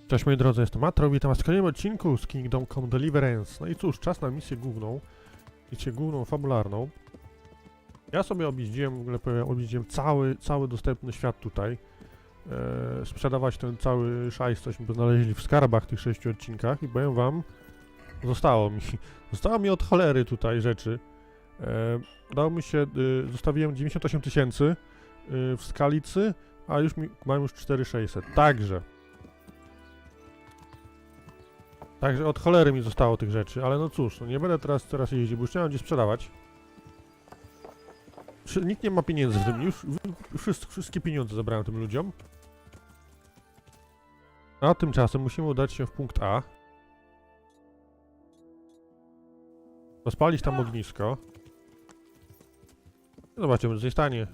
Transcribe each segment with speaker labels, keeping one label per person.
Speaker 1: Cześć moi drodzy, jestem Atreu, witam was w kolejnym odcinku z Kingdom Come Deliverance. No i cóż, czas na misję główną, fabularną. Ja sobie objeździłem cały dostępny świat tutaj. Sprzedawać ten cały szajs, cośmy znaleźli w skarbach tych 6 odcinkach i powiem wam, zostało mi od cholery tutaj rzeczy. Udało mi się, zostawiłem 98 000 w skalicy, a mam już 4600, Także od cholery mi zostało tych rzeczy, ale no cóż, no nie będę teraz jeździł, bo już nie mam gdzie sprzedawać. Nikt nie ma pieniędzy w tym, już wszystkie pieniądze zabrałem tym ludziom. A tymczasem musimy udać się w punkt A. Rozpalić tam ognisko. Zobaczymy, co się stanie.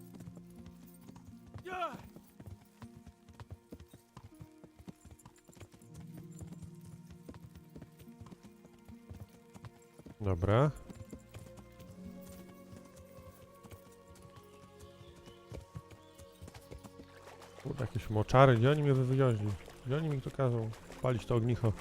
Speaker 1: Dobra. Kurde, jakieś moczary, gdzie oni mnie wywiozli? Gdzie oni mi to kazą? Palić to ognicho.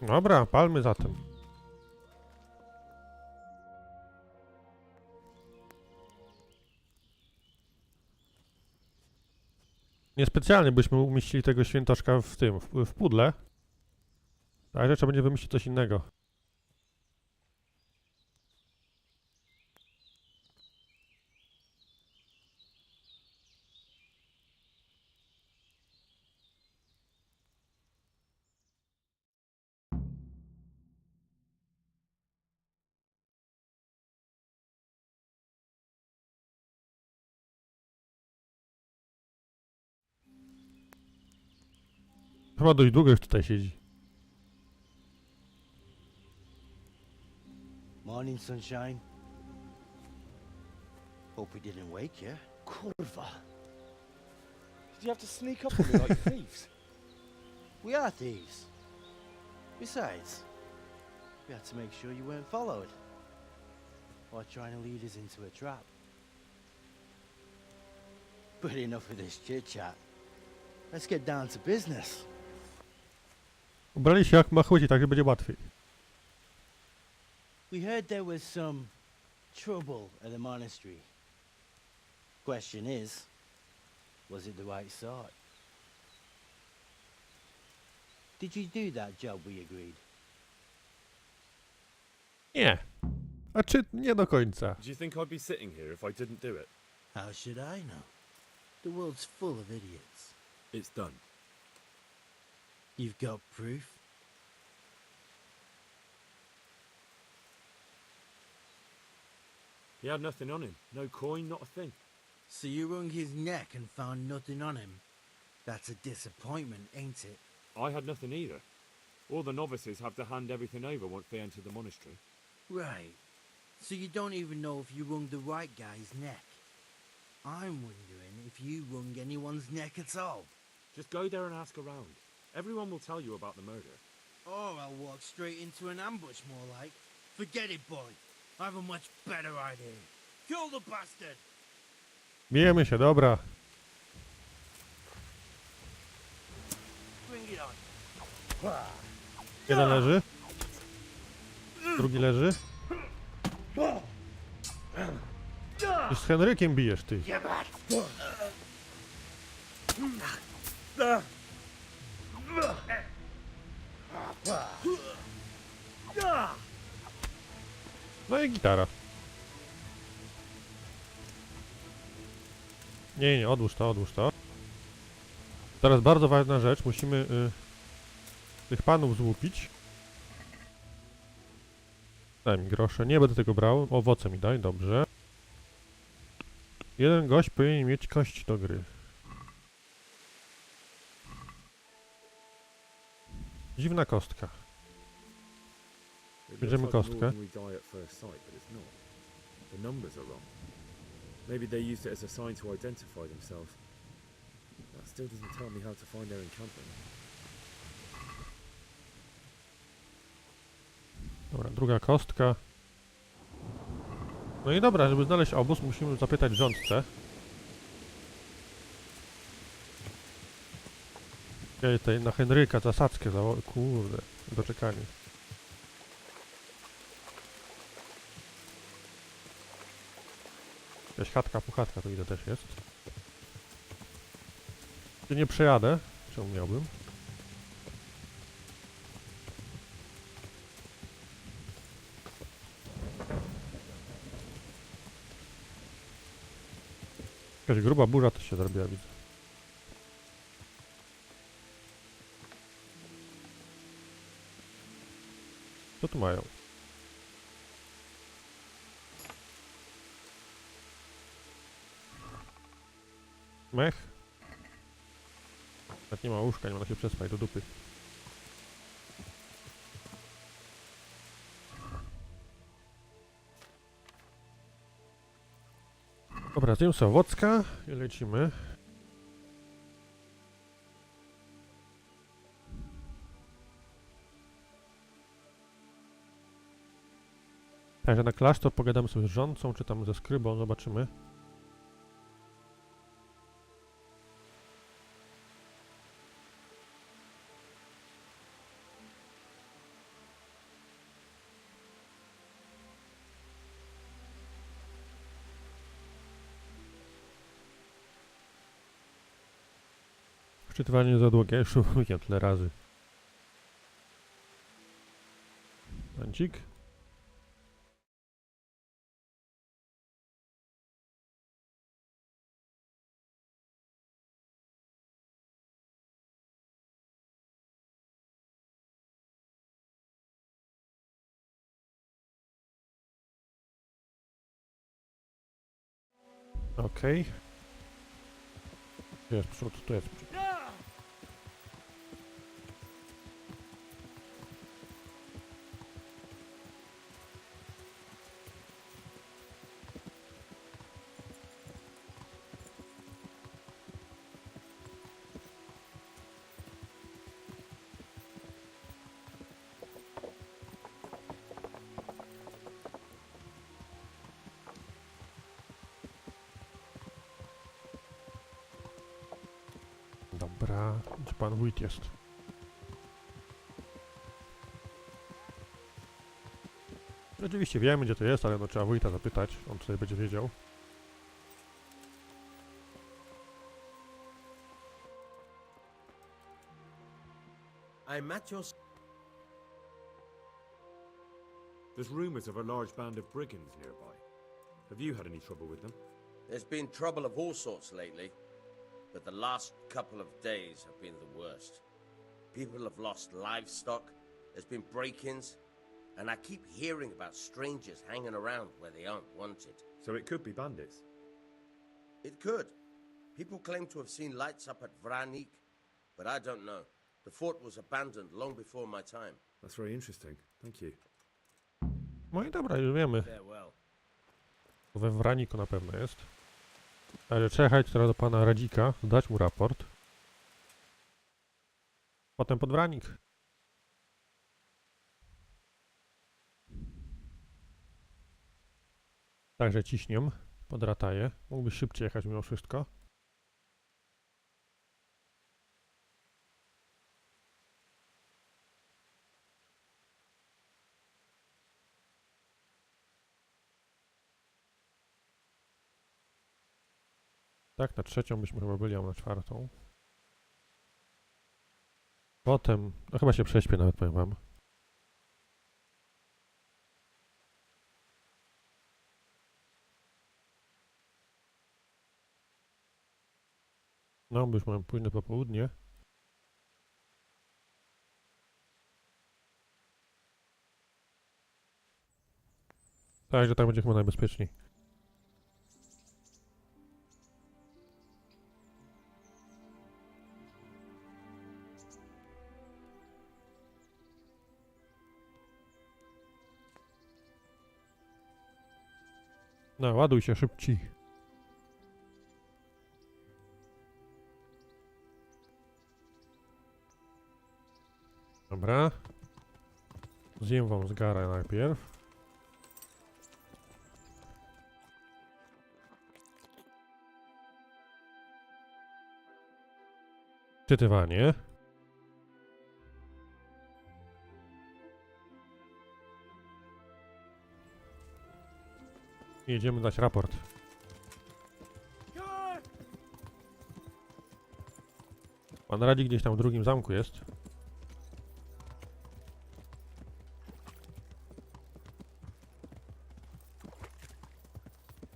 Speaker 1: Dobra, palmy zatem. Niespecjalnie byśmy umieścili tego świętoszka w pudle. Także trzeba będzie wymyślić coś innego. Chyba dość długo już tutaj siedzi.
Speaker 2: Morning, sunshine. Hope we didn't wake you.
Speaker 3: Kurwa! Did you have to sneak up on me like thieves?
Speaker 2: We are thieves. Besides, we had to make sure you weren't followed. Or trying to lead us into a trap. But enough of this chit-chat. Let's get down to business.
Speaker 1: Ubrali się jak machuci, tak że będzie łatwiej.
Speaker 2: We heard there was some trouble at the monastery. Question is, was it the right sort? Did you do that job we agreed?
Speaker 1: Nie. Znaczy, nie do końca.
Speaker 3: Do you think I'd be sitting here if I didn't do it?
Speaker 2: How should I know? The world's full of idiots.
Speaker 3: It's done.
Speaker 2: You've got proof?
Speaker 3: He had nothing on him. No coin, not a thing.
Speaker 2: So you wrung his neck and found nothing on him? That's a disappointment, ain't it?
Speaker 3: I had nothing either. All the novices have to hand everything over once they enter the monastery.
Speaker 2: Right. So you don't even know if you wrung the right guy's neck. I'm wondering if you wrung anyone's neck at all.
Speaker 3: Just go there and ask around. Everyone will tell you about the murder.
Speaker 2: Or I'll walk straight into an ambush, more like. Forget it, boy. I have a much better idea. Kill the bastard!
Speaker 1: Bijemy się, dobra.
Speaker 2: Bring it on.
Speaker 1: Jeden leży. Drugi leży. I z Henrykiem bijesz, ty. No i gitara. Nie, odłóż to. Teraz bardzo ważna rzecz, musimy tych panów złupić. Daj mi grosze, nie będę tego brał, owoce mi daj, dobrze. Jeden gość powinien mieć kość do gry. Dziwna kostka. Bierzemy kostkę.
Speaker 3: Maybe they used it as a sign to identify themselves. That still doesn't tell me how to find their encampment.
Speaker 1: Dobra, druga kostka. No i dobra, żeby znaleźć obóz, musimy zapytać rządcę. Ej, tutaj na Henryka zasadzkę kurde, doczekanie. Jakaś chatka, puchatka to ile też jest. Tu nie przejadę. Czemu miałbym? Jakaś gruba burza też się zrobiła, widzę. Co tu mają? Mech? Jak nie ma łóżka, nie można się przespać do dupy. Dobra, zjem sobie owocka i lecimy. Także na klasztor pogadamy sobie z rządcą, czy tam ze skrybą, zobaczymy. Wczytywanie za długie, już mówiłem tyle razy. Momencik. Okej. Tu jest przód, tu jest przód. Dobra, gdzie pan wójt jest? Oczywiście wiemy, gdzie to jest, ale no trzeba wójta zapytać, on tutaj będzie wiedział.
Speaker 4: I'm at your...
Speaker 3: There's rumours of a large band of brigands nearby. Have you had any trouble with them?
Speaker 4: There's been trouble of all sorts lately, but the last couple of days have been the worst. People have lost livestock, there's been break-ins, and I keep hearing about strangers hanging around where they aren't wanted.
Speaker 3: So it could be bandits.
Speaker 4: It could. People claim to have seen lights up at Vranik, but I don't know. The fort was abandoned long before my time.
Speaker 3: That's very interesting. Thank you.
Speaker 1: No i dobra, już wiemy.
Speaker 4: Farewell.
Speaker 1: We Wraniku na pewno jest. Ale trzeba jechać teraz do pana Radzika, zdać mu raport. Potem pod Wranik. Także ciśniem pod Rataję. Mógłby szybciej jechać mimo wszystko. Tak, na trzecią byśmy chyba byli, a na czwartą. Potem, no chyba się prześpię nawet, powiem wam. No, bo już mamy późne popołudnie. Także tak będzie chyba najbezpieczniej. No, ładuj się szybciej. Dobra. Zjem wam zgara najpierw. Czytywanie. Jedziemy dać raport. Pan Radzi gdzieś tam w drugim zamku jest.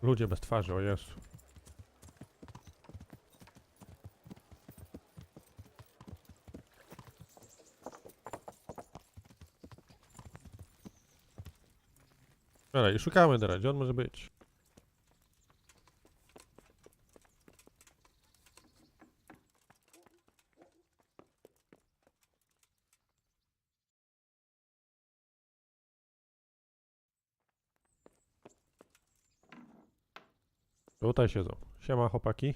Speaker 1: Ludzie bez twarzy, o Jezu. Dobra, i szukamy teraz, gdzie on może być? Tutaj siedzą. Siema, chłopaki.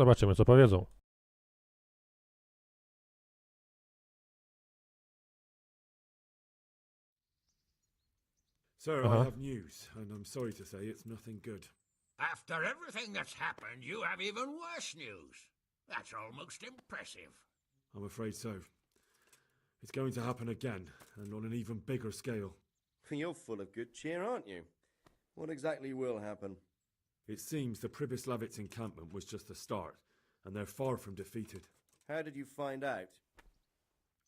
Speaker 1: Zobaczymy, co powiedzą.
Speaker 3: Sir,
Speaker 1: Uh-huh.
Speaker 3: I have news, and I'm sorry to say it's nothing good.
Speaker 5: After everything that's happened, you have even worse news. That's almost impressive.
Speaker 3: I'm afraid so. It's going to happen again, and on an even bigger scale.
Speaker 4: You're full of good cheer, aren't you? What exactly will happen?
Speaker 3: It seems the Pribyslavitz encampment was just the start, and they're far from defeated.
Speaker 4: How did you find out?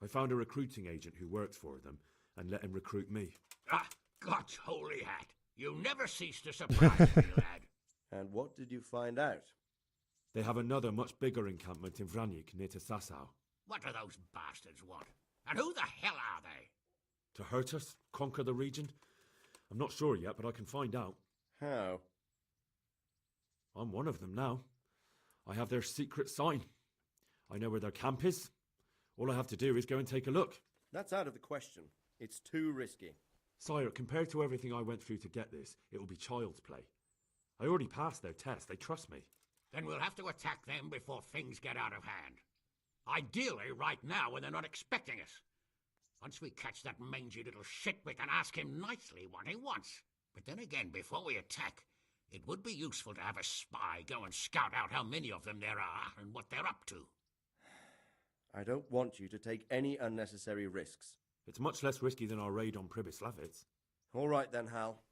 Speaker 3: I found a recruiting agent who works for them, and let him recruit me.
Speaker 5: Ah, God's holy hat. You never cease to surprise me, lad.
Speaker 4: And what did you find out?
Speaker 3: They have another much bigger encampment in Vranyk near to Sasau.
Speaker 5: What do those bastards want? And who the hell are they?
Speaker 3: To hurt us? Conquer the region? I'm not sure yet, but I can find out.
Speaker 4: How?
Speaker 3: I'm one of them now. I have their secret sign. I know where their camp is. All I have to do is go and take a look.
Speaker 4: That's out of the question. It's too risky.
Speaker 3: Sire, compared to everything I went through to get this, it will be child's play. I already passed their test. They trust me.
Speaker 5: Then we'll have to attack them before things get out of hand. Ideally, right now when they're not expecting us. Once we catch that mangy little shit, we can ask him nicely what he wants. But then again, before we attack, it would be useful to have a spy go and scout out how many of them there are and what they're up to.
Speaker 4: I don't want you to take any unnecessary risks.
Speaker 3: It's much less risky than our raid on Pribyslavitz.
Speaker 4: All right then, Hal.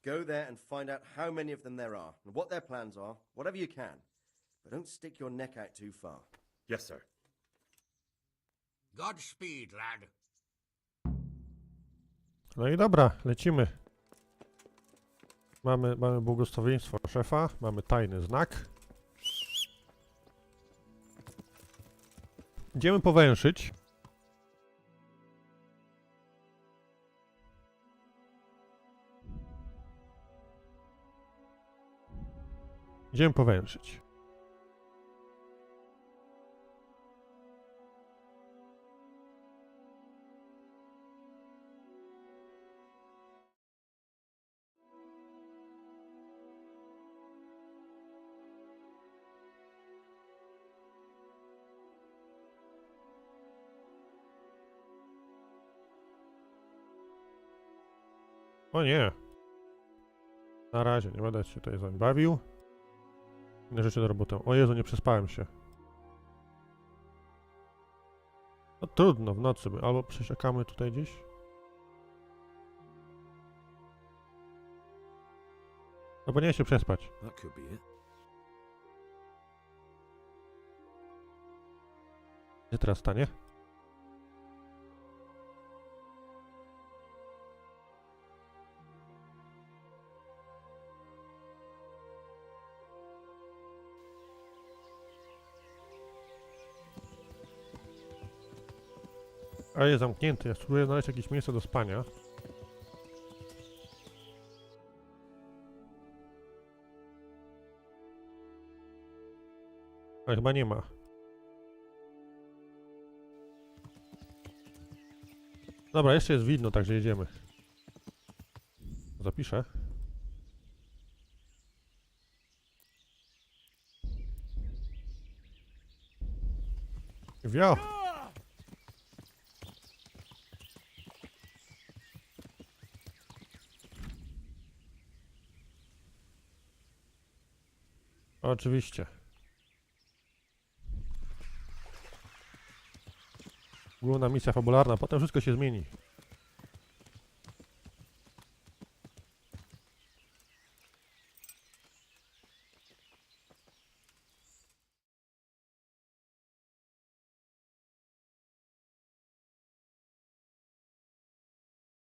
Speaker 4: Go there and find out how many of them there are and what their plans are, whatever you can. But don't stick your neck out too far.
Speaker 3: Yes, sir.
Speaker 5: Godspeed, lad.
Speaker 1: No i dobra, lecimy. Mamy błogosławieństwo szefa, mamy tajny znak. Idziemy powęszyć. Idziemy powęszyć. O nie. Na razie, nie będę się tutaj z wami bawił. Inne rzeczy do roboty. O Jezu, nie przespałem się. No trudno, w nocy albo przesiakamy tutaj gdzieś. Albo nie się przespać.
Speaker 3: That could be it.
Speaker 1: Gdzie teraz stanie? A jest zamknięty. Ja spróbuję znaleźć jakieś miejsce do spania. Ale chyba nie ma. Dobra, jeszcze jest widno, także jedziemy. Zapiszę. Wio! Oczywiście. Główna misja fabularna, potem wszystko się zmieni.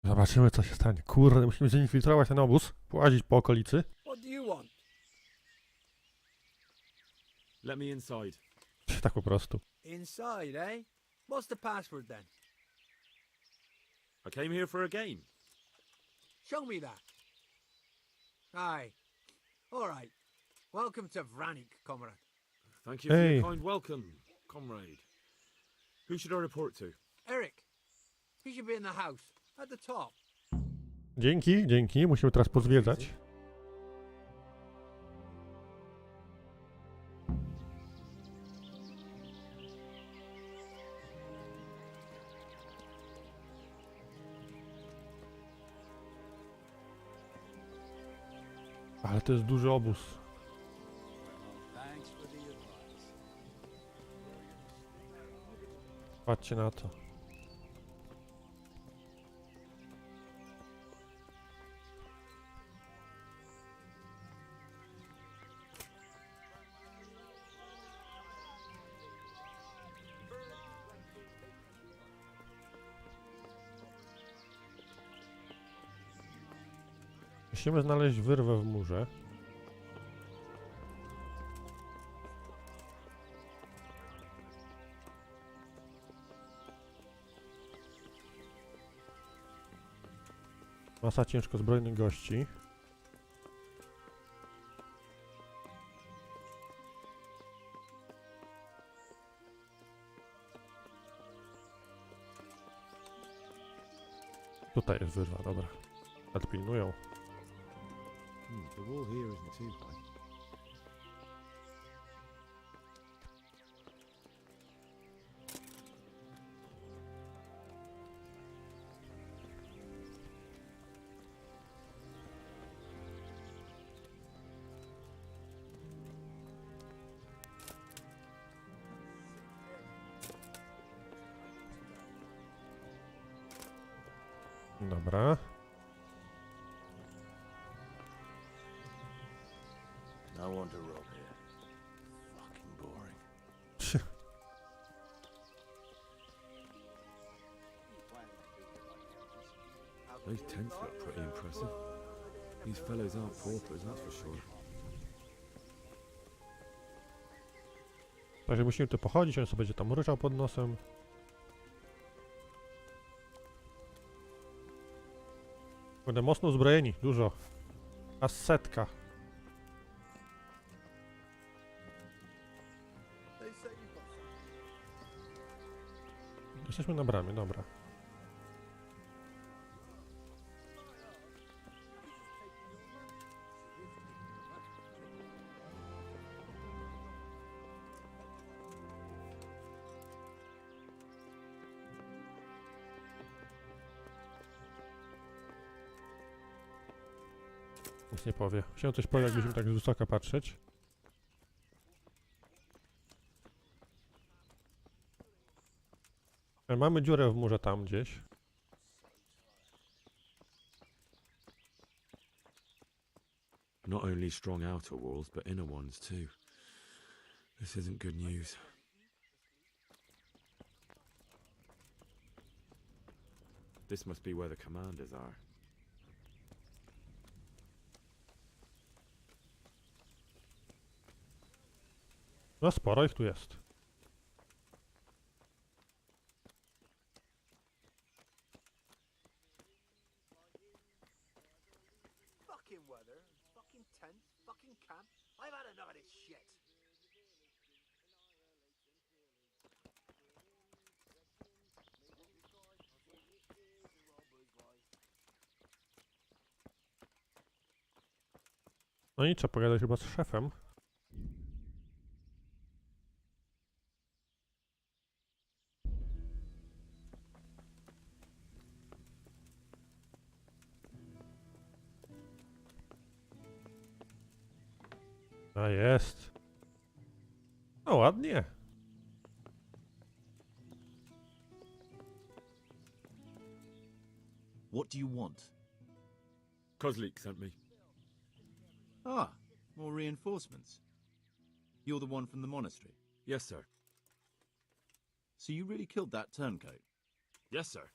Speaker 1: Zobaczymy, co się stanie. Kurde, musimy zinfiltrować ten obóz, połazić po okolicy.
Speaker 6: What do you want?
Speaker 3: Let me inside.
Speaker 1: Tak po prostu.
Speaker 6: Inside, eh? What's the password then?
Speaker 3: I came here for a game.
Speaker 6: Show me that. Aye. All right. Welcome to Vranik, comrade.
Speaker 3: Thank you for
Speaker 1: Hey.
Speaker 3: your kind welcome, comrade. Who should I report to?
Speaker 6: Eric, he should be in the house, at the top.
Speaker 1: Dzięki, dzięki. Musimy teraz pozwiedzać. Ale to jest duży obóz. Patrzcie na to. Musimy znaleźć wyrwę w murze. Masa ciężko zbrojnych gości. Tutaj jest wyrwa, dobra. Nadpilnują.
Speaker 3: The wall here isn't too high.
Speaker 1: Dobra.
Speaker 4: I want to rob here. Fucking boring.
Speaker 3: Those tents look pretty impressive. These fellows aren't paupers, that's for sure.
Speaker 1: Także musimy tu pochodzić, on sobie będzie tam ryczał pod nosem. Będę mocno uzbrojeni, dużo. A setka. Jesteśmy na bramie, dobra. Nic nie powie. Się coś powie, jak będziemy tak z wysoka patrzeć. Mamy dziurę w murze tam gdzieś.
Speaker 3: Not only strong outer walls, but inner ones too. This isn't good news. This must be where the commanders are.
Speaker 1: No sporo ich tu jest.
Speaker 6: Fucking weather, fucking tent, fucking camp. I've had enough of this shit.
Speaker 1: No i trzeba pogadać chyba z szefem. A jest. No ładnie.
Speaker 7: What do you want?
Speaker 3: Kozlik sent me.
Speaker 7: Ah, more reinforcements. You're the one from the monastery.
Speaker 3: Yes, sir.
Speaker 7: So you really killed that turncoat?
Speaker 3: Yes, sir.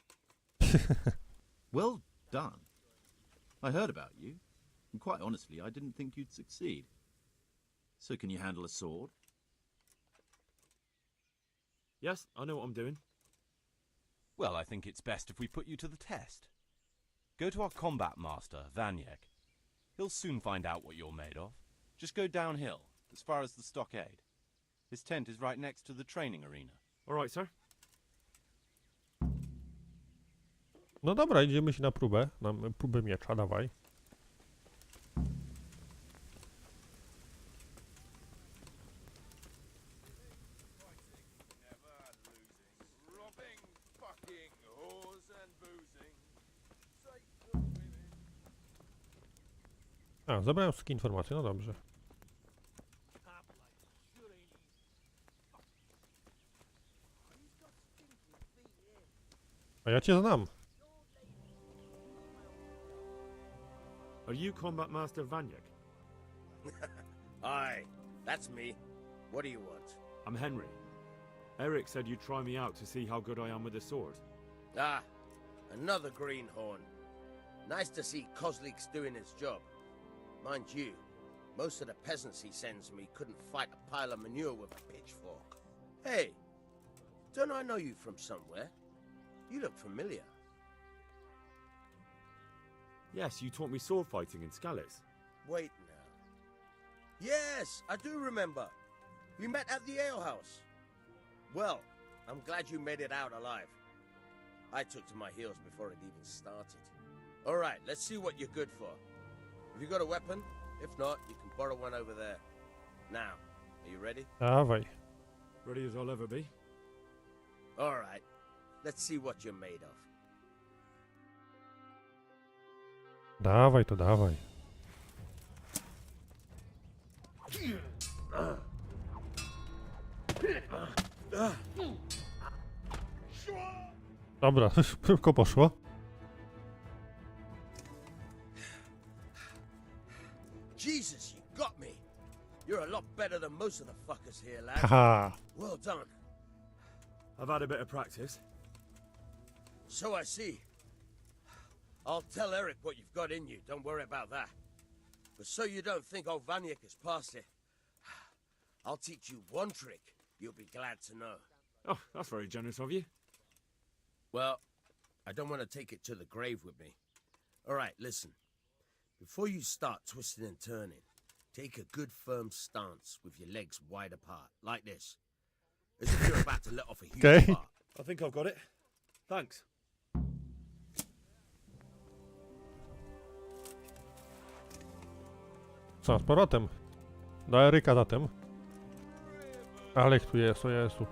Speaker 7: Well done. I heard about you, and quite honestly, I didn't think you'd succeed. So can you handle a sword?
Speaker 3: Yes, I know what I'm doing.
Speaker 8: Well, I think it's best if we put you to the test. Go to our combat master, Vanyek. He'll soon find out what you're made of. Just go downhill, as far as the stockade. His tent is right next to the training arena.
Speaker 3: All right, sir.
Speaker 1: No dobra, idziemy się na próbę. Na próbę miecza, dawaj. A, zabrałem wszystkie informacje, no dobrze. A ja cię znam.
Speaker 3: Are you Combat Master Vanyek?
Speaker 4: Aye, that's me. What do you want?
Speaker 3: I'm Henry. Eric said you'd try me out to see how good I am with a sword.
Speaker 4: Ah, another greenhorn. Nice to see Kozlik's doing his job. Mind you, most of the peasants he sends me couldn't fight a pile of manure with a pitchfork. Hey, don't I know you from somewhere? You look familiar.
Speaker 3: Yes, you taught me sword fighting in Scallis.
Speaker 4: Wait now. Yes, I do remember. We met at the alehouse. Well, I'm glad you made it out alive. I took to my heels before it even started. All right, let's see what you're good for. Have you got a weapon? If not, you can borrow one over there. Now, are you ready?
Speaker 1: Dawaj.
Speaker 3: Ready as I'll ever be.
Speaker 4: All right, let's see what you're made of.
Speaker 1: Dawaj to, dawaj. Dobra, szybko poszło.
Speaker 4: Jesus, you got me. You're a lot better than most of the fuckers here, lad.
Speaker 1: Haha.
Speaker 4: Well done.
Speaker 3: I've had a bit of practice.
Speaker 4: So I see. I'll tell Eric what you've got in you, don't worry about that. But so you don't think old Vanyek has passed it, I'll teach you one trick you'll be glad to know.
Speaker 3: Oh, that's very generous of you.
Speaker 4: Well, I don't want to take it to the grave with me. All right, listen. Before you start twisting and turning, take a good firm stance with your legs wide apart, like this. As if you're about to let off a huge
Speaker 1: Okay.
Speaker 4: fart.
Speaker 3: I think I've got it. Thanks.
Speaker 1: Co, z powrotem? Do Eryka zatem. Ale ich tu jest, o Jezu.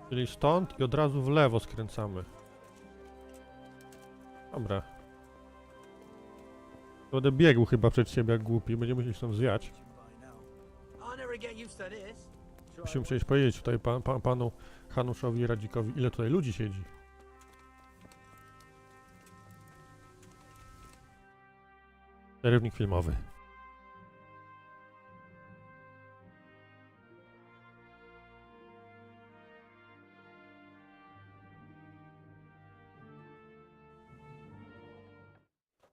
Speaker 1: Czyli stąd i od razu w lewo skręcamy. Dobra. Będę biegł chyba przed siebie jak głupi, będziemy musieli stąd zwiać.
Speaker 6: I'll never get used to this.
Speaker 1: Musimy przecież powiedzieć tutaj panu Hanuszowi Radzikowi, ile tutaj ludzi siedzi. Przerywnik filmowy.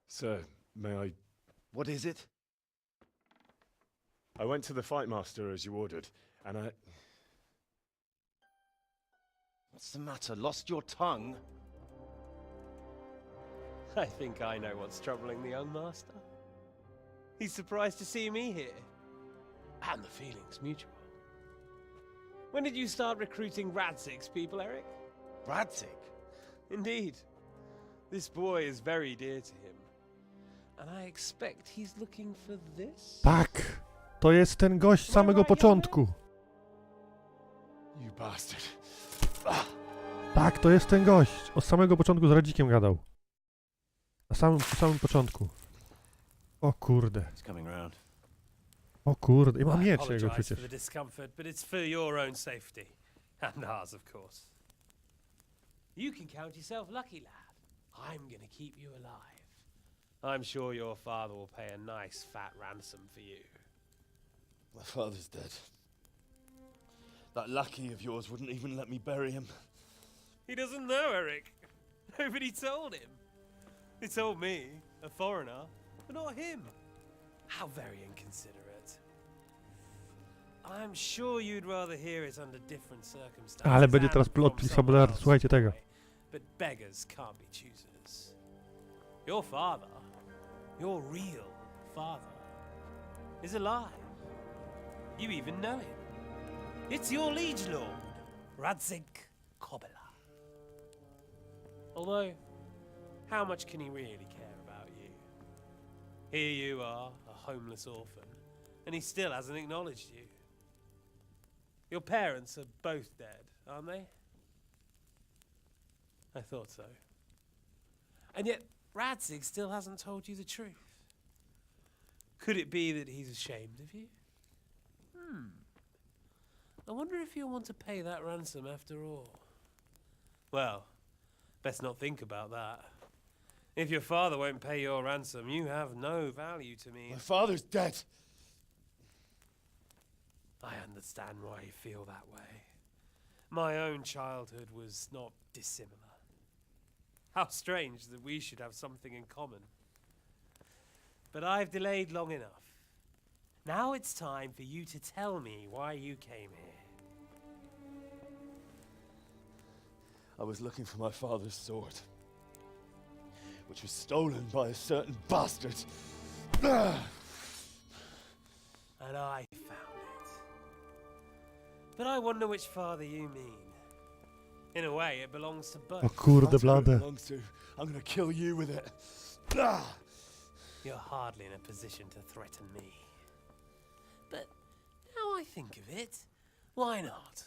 Speaker 9: Sir, may I...
Speaker 10: What is it?
Speaker 9: I went to the fight master as you ordered, and I...
Speaker 10: What's the matter? Lost your tongue?
Speaker 11: I think I know what's troubling the young master. He's surprised to see me here. And the feeling's mutual. When did you start recruiting Radzig's people, Eric?
Speaker 10: Bradzig?
Speaker 11: Indeed. This boy is very dear to him. And I expect he's looking for this?
Speaker 1: Tak! To jest ten gość z samego początku.
Speaker 9: You bastard.
Speaker 1: Tak, to jest ten gość. Od samego początku z Radzikiem gadał. Na samym początku. O kurde.
Speaker 7: He's coming round.
Speaker 1: O kurde. I mam
Speaker 11: I
Speaker 1: miecz jego
Speaker 11: apologise
Speaker 1: przecież.
Speaker 11: for the discomfort, but it's for your own safety. And ours, of course. You can count yourself lucky, lad. I'm gonna keep you alive. I'm sure your father will pay a nice fat ransom for you.
Speaker 10: My father's dead. That lackey of yours wouldn't even let me bury him.
Speaker 11: He doesn't know, Eric. Nobody told him. They told me, a foreigner, but not him. How very inconsiderate. I'm sure you'd rather hear it under different circumstances.
Speaker 1: Ale będzie
Speaker 11: and
Speaker 1: teraz
Speaker 11: from
Speaker 1: plot twist
Speaker 11: someone
Speaker 1: fabularny,
Speaker 11: else,
Speaker 1: słuchajcie tego.
Speaker 11: boy. But beggars can't be choosers. Your father, your real father, is alive. You even know him. It's your liege lord, Radzik Kobela. Although, how much can he really care about you? Here you are, a homeless orphan, and he still hasn't acknowledged you. Your parents are both dead, aren't they? I thought so. And yet, Radzik still hasn't told you the truth. Could it be that he's ashamed of you? I wonder if you'll want to pay that ransom after all. Well, best not think about that. If your father won't pay your ransom, you have no value to me.
Speaker 10: My father's dead.
Speaker 11: I understand why you feel that way. My own childhood was not dissimilar. How strange that we should have something in common. But I've delayed long enough. Now it's time for you to tell me why you came here.
Speaker 10: I was looking for my father's sword, which was stolen by a certain bastard.
Speaker 11: And I found it. But I wonder which father you mean. In a way, it belongs to both.
Speaker 1: O kurde
Speaker 10: That's who it
Speaker 1: blade.
Speaker 10: belongs to. I'm gonna kill you with it.
Speaker 11: You're hardly in a position to threaten me. But now I think of it, why not?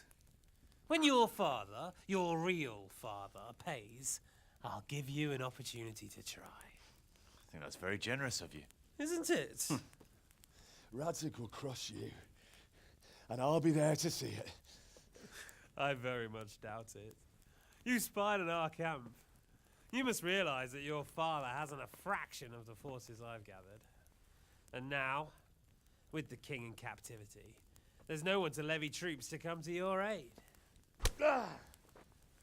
Speaker 11: When your father, your real father, pays, I'll give you an opportunity to try.
Speaker 7: I think that's very generous of you.
Speaker 11: Isn't it?
Speaker 10: Radzik will crush you, and I'll be there to see it.
Speaker 11: I very much doubt it. You spied on our camp. You must realize that your father hasn't a fraction of the forces I've gathered. And now, with the king in captivity, there's no one to levy troops to come to your aid.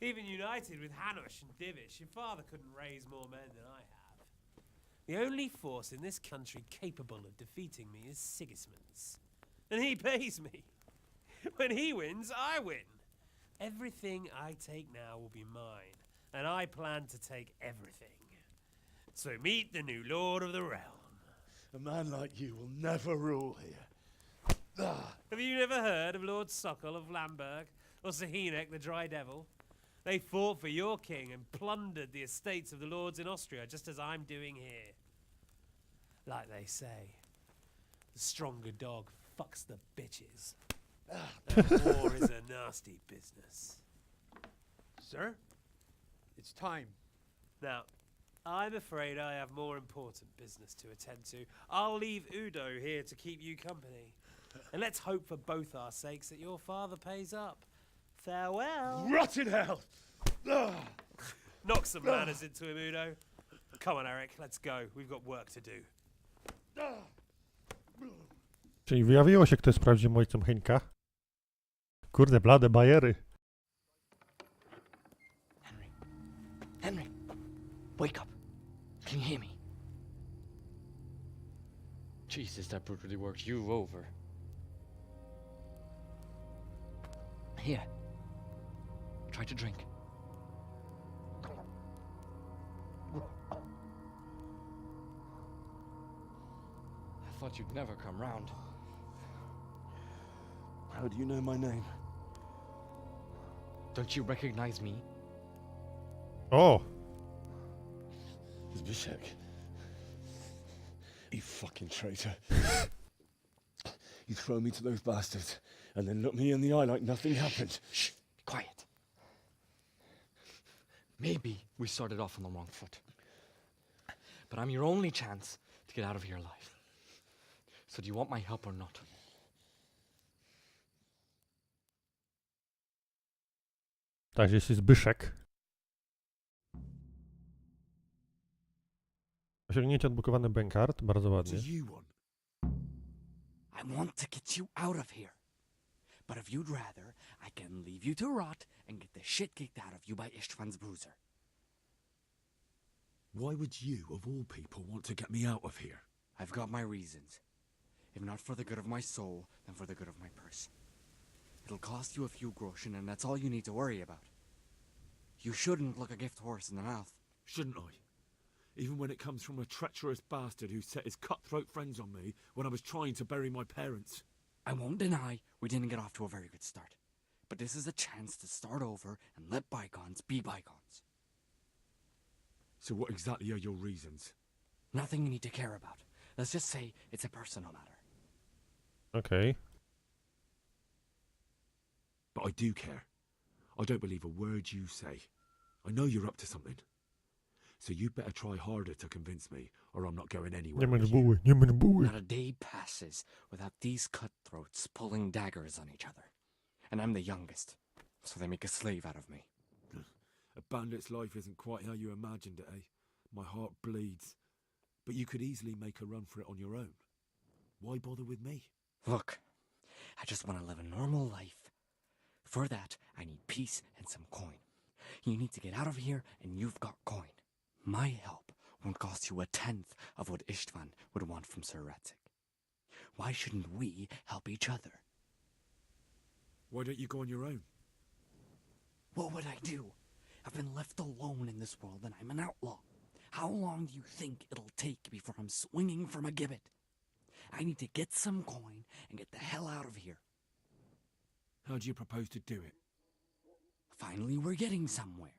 Speaker 11: Even united with Hanush and Divish, your father couldn't raise more men than I have. The only force in this country capable of defeating me is Sigismund's. And he pays me. When he wins, I win. Everything I take now will be mine, and I plan to take everything. So meet the new lord of the realm.
Speaker 10: A man like you will never rule here.
Speaker 11: Have you never heard of Lord Sokol of Lamberg, or Sahinek the Dry Devil? They fought for your king and plundered the estates of the lords in Austria, just as I'm doing here. Like they say, the stronger dog fucks the bitches. And war is a nasty business.
Speaker 6: Sir, it's time.
Speaker 11: Now, I'm afraid I have more important business to attend to. I'll leave Udo here to keep you company. And let's hope for both our sakes that your father pays up. Farewell.
Speaker 10: Rot in hell!
Speaker 11: Knock some manners into him, Udo. Come on, Eric, let's go. We've got work to do.
Speaker 1: Czyli wyjawiło się, kto jest prawdziwym ojcem Henka. Kurde blade bajery.
Speaker 12: Henry, wake up. Can you hear me?
Speaker 13: Jesus, that brutally worked you over.
Speaker 12: Here. Try to drink.
Speaker 13: I thought you'd never come round.
Speaker 10: How do you know my name?
Speaker 13: Don't you recognize me?
Speaker 1: O!
Speaker 10: Zbyszek. You fucking traitor. You throw me to those bastards and then look me in the eye like nothing happened.
Speaker 13: Shh, be quiet. Maybe we started off on the wrong foot. but I'm your only chance to get out of here alive. So do you want my help or not?
Speaker 1: Takže jsi Zbyszek. Osiągnięcie odblokowany bankart, bardzo ładnie.
Speaker 12: I want to get you out of here. But if you'd rather, I can leave you to rot and get the shit kicked out of you by Ishtvan's bruiser.
Speaker 3: Why would you, of all people, want to get me out of here?
Speaker 12: I've got my reasons. If not for the good of my soul, then for the good of my purse. It'll cost you a few groschen, and that's all you need to worry about. You shouldn't look a gift horse in the mouth.
Speaker 3: Shouldn't I? Even when it comes from a treacherous bastard who set his cutthroat friends on me when I was trying to bury my parents.
Speaker 12: I won't deny we didn't get off to a very good start. But this is a chance to start over and let bygones be bygones.
Speaker 3: So what exactly are your reasons?
Speaker 12: Nothing you need to care about. Let's just say it's a personal matter.
Speaker 1: Okej.
Speaker 3: But I do care. I don't believe a word you say. I know you're up to something. So you better try harder to convince me, or I'm not going anywhere.
Speaker 12: Not a day passes without these cutthroats pulling daggers on each other. And I'm the youngest, so they make a slave out of me.
Speaker 3: A bandit's life isn't quite how you imagined it, eh? My heart bleeds. But you could easily make a run for it on your own. Why bother with me?
Speaker 12: Look, I just want to live a normal life. For that, I need peace and some coin. You need to get out of here, and you've got coin. My help won't cost you a tenth of what Istvan would want from Sir Ratzik. Why shouldn't we help each other?
Speaker 3: Why don't you go on your own?
Speaker 12: What would I do? I've been left alone in this world, and I'm an outlaw. How long do you think it'll take before I'm swinging from a gibbet? I need to get some coin and get the hell out of here.
Speaker 3: How do you propose to do it?
Speaker 12: Finally, we're getting somewhere.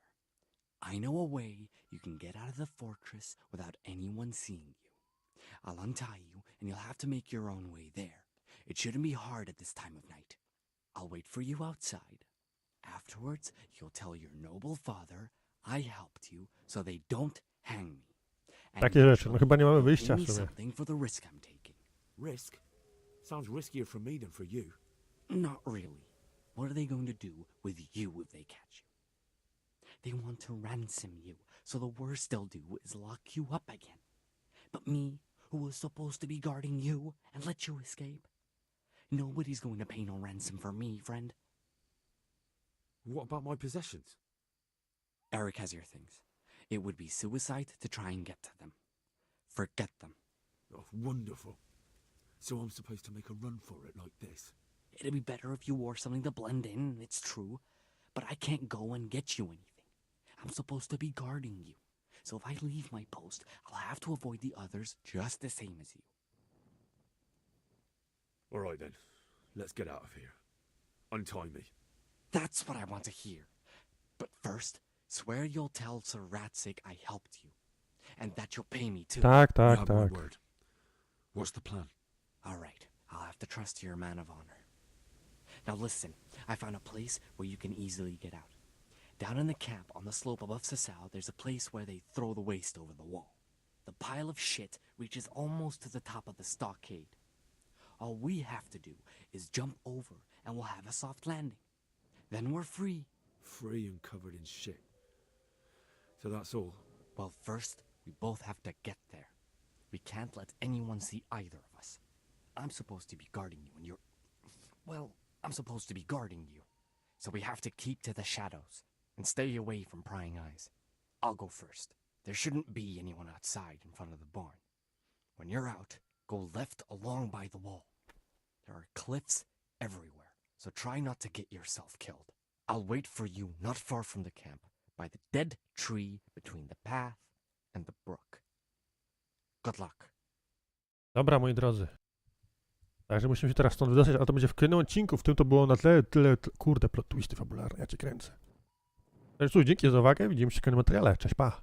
Speaker 12: I know a way you can get out of the fortress without anyone seeing you. I'll untie you, and you'll have to make your own way there. It shouldn't be hard at this time of night. I'll wait for you outside. Afterwards, you'll tell your noble father I helped you, so they don't hang me. And
Speaker 1: Takie rzeczy, no chyba nie mamy
Speaker 12: give
Speaker 1: wyjścia w
Speaker 12: me
Speaker 1: sumie.
Speaker 12: something for the risk I'm taking.
Speaker 3: Risk? Sounds riskier for me than for you.
Speaker 12: Not really. What are they going to do with you if they catch you? They want to ransom you, so the worst they'll do is lock you up again. But me, who was supposed to be guarding you and let you escape? Nobody's going to pay no ransom for me, friend.
Speaker 3: What about my possessions?
Speaker 12: Eric has your things. It would be suicide to try and get to them. Forget them.
Speaker 3: Oh, wonderful. So I'm supposed to make a run for it like this?
Speaker 12: It'd be better if you wore something to blend in, it's true. But I can't go and get you anything. I'm supposed to be guarding you. So if I leave my post, I'll have to avoid the others just the same as you.
Speaker 3: All right then. Let's get out of here. Untie me.
Speaker 12: That's what I want to hear. But first, swear you'll tell Sir Ratzik I helped you. And that you'll pay me too.
Speaker 1: Tak,
Speaker 3: You
Speaker 1: tak,
Speaker 3: have my
Speaker 1: tak.
Speaker 3: word. What's the plan?
Speaker 12: All right, I'll have to trust your man of honor. Now listen, I found a place where you can easily get out. Down in the camp on the slope above Sasau, there's a place where they throw the waste over the wall. The pile of shit reaches almost to the top of the stockade. All we have to do is jump over and we'll have a soft landing. Then we're free.
Speaker 3: Free and covered in shit. So that's all?
Speaker 12: Well, first, we both have to get there. We can't let anyone see either of us. I'm supposed to be guarding you and you're... Well, I'm supposed to be guarding you. So we have to keep to the shadows and stay away from prying eyes. I'll go first. There shouldn't be anyone outside in front of the barn. When you're out, go left along by the wall. There are cliffs everywhere, so try not to get yourself killed. I'll wait for you not far from the camp, by the dead tree between the path and the brook. Good luck.
Speaker 1: Dobra, moi drodzy. Także musimy się teraz stąd wydostać, a to będzie w kolejnym odcinku. W tym to było na tyle, kurde, plot twisty fabularne, ja cię kręcę. Także cóż, dzięki za uwagę, widzimy się w kolejnym materiale. Cześć, pa!